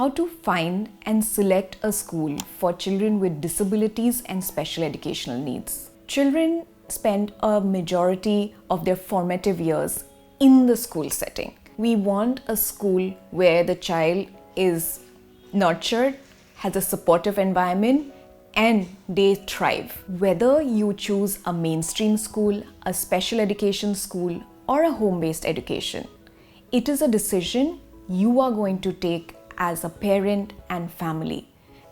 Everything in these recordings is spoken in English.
how to find and select a school for children with disabilities and special educational needs. Children spend a majority of their formative years in the school setting. We want a school where the child is nurtured, has a supportive environment, and they thrive. Whether you choose a mainstream school, a special education school, or a home-based education, it is a decision you are going to take as a parent and family.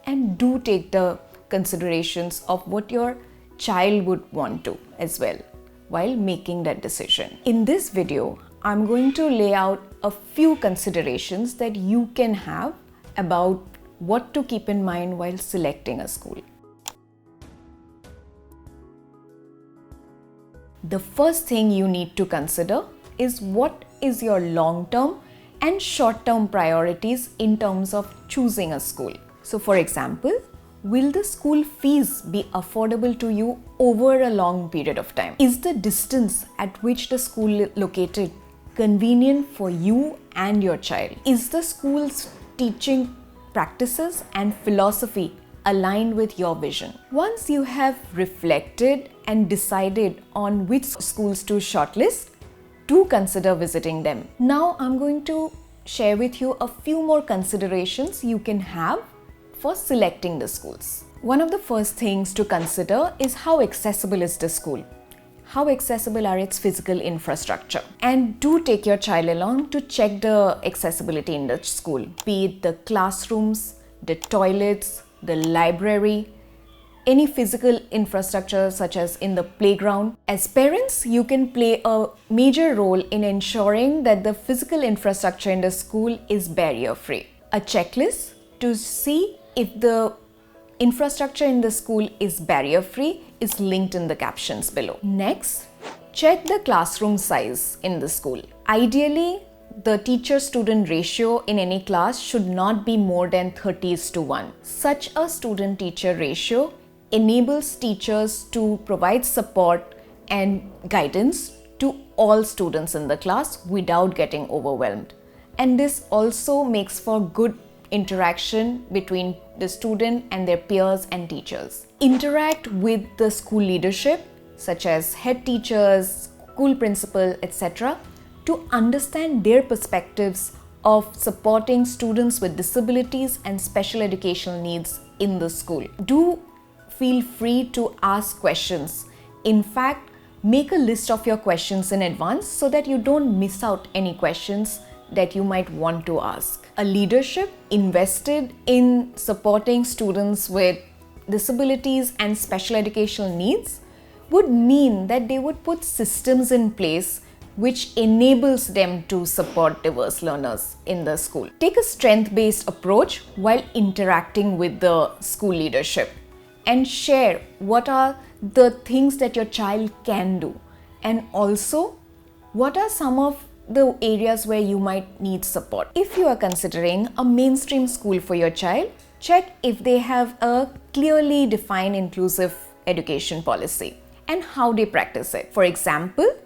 And do take the considerations of what your child would want to as well while making that decision. In this video, I'm going to lay out a few considerations that you can have about what to keep in mind while selecting a school. The first thing you need to consider is what is your long-term and short-term priorities in terms of choosing a school. So for example, will the school fees be affordable to you over a long period of time? Is the distance at which the school is located convenient for you and your child? Is the school's teaching practices and philosophy aligned with your vision? Once you have reflected and decided on which schools to shortlist, do consider visiting them. Now I'm going to share with you a few more considerations you can have for selecting the schools. One of the first things to consider is how accessible is the school. How accessible are its physical infrastructure? And do take your child along to check the accessibility in the school, be it the classrooms, the toilets, the library, any physical infrastructure such as in the playground. As parents, you can play a major role in ensuring that the physical infrastructure in the school is barrier-free. A checklist to see if the infrastructure in the school is barrier-free is linked in the captions below. Next, check the classroom size in the school. Ideally, the teacher-student ratio in any class should not be more than 30:1. Such a student-teacher ratio enables teachers to provide support and guidance to all students in the class without getting overwhelmed. And this also makes for good interaction between the student and their peers and teachers. Interact with the school leadership, such as head teachers, school principal, etc., to understand their perspectives of supporting students with disabilities and special educational needs in the school. Do feel free to ask questions. In fact, make a list of your questions in advance so that you don't miss out any questions that you might want to ask. A leadership invested in supporting students with disabilities and special educational needs would mean that they would put systems in place which enables them to support diverse learners in the school. Take a strength-based approach while interacting with the school leadership and share what are the things that your child can do, and also what are some of the areas where you might need support. If you are considering a mainstream school for your child, check if they have a clearly defined inclusive education policy and how they practice it. For example,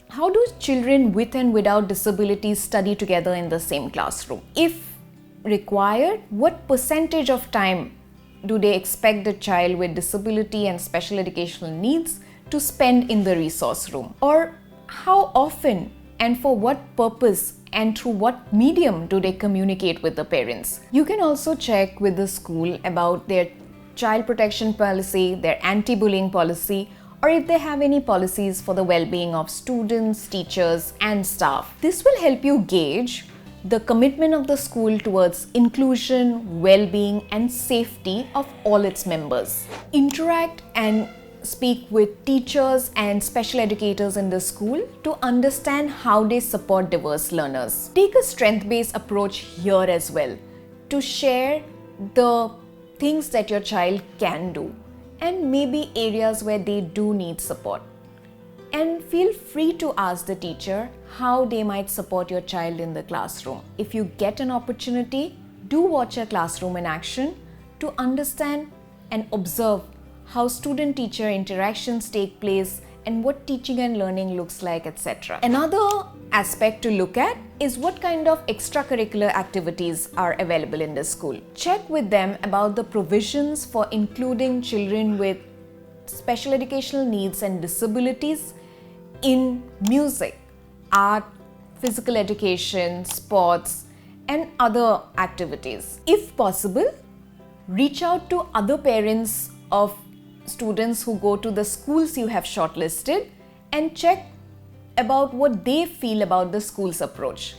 how do children with and without disabilities study together in the same classroom? If required, what percentage of time do they expect the child with disability and special educational needs to spend in the resource room? Or how often and for what purpose and through what medium do they communicate with the parents? You can also check with the school about their child protection policy, their anti-bullying policy, or if they have any policies for the well-being of students, teachers, and staff. This will help you gauge the commitment of the school towards inclusion, well-being, and safety of all its members. Interact and speak with teachers and special educators in the school to understand how they support diverse learners. Take a strength-based approach here as well to share the things that your child can do and maybe areas where they do need support. And feel free to ask the teacher how they might support your child in the classroom. If you get an opportunity, do watch a classroom in action to understand and observe how student-teacher interactions take place and what teaching and learning looks like, etc. Another aspect to look at is what kind of extracurricular activities are available in the school. Check with them about the provisions for including children with special educational needs and disabilities in music, art, physical education, sports, and other activities. If possible, reach out to other parents of students who go to the schools you have shortlisted and check about what they feel about the school's approach.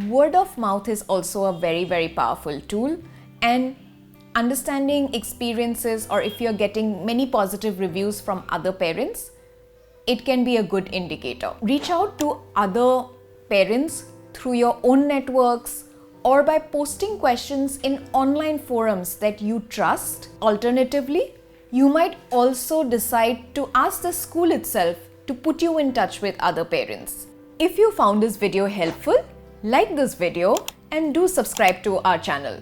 Word of mouth is also a very powerful tool, and understanding experiences, or if you're getting many positive reviews from other parents, it can be a good indicator. Reach out to other parents through your own networks or by posting questions in online forums that you trust. Alternatively, you might also decide to ask the school itself to put you in touch with other parents. If you found this video helpful, like this video and do subscribe to our channel.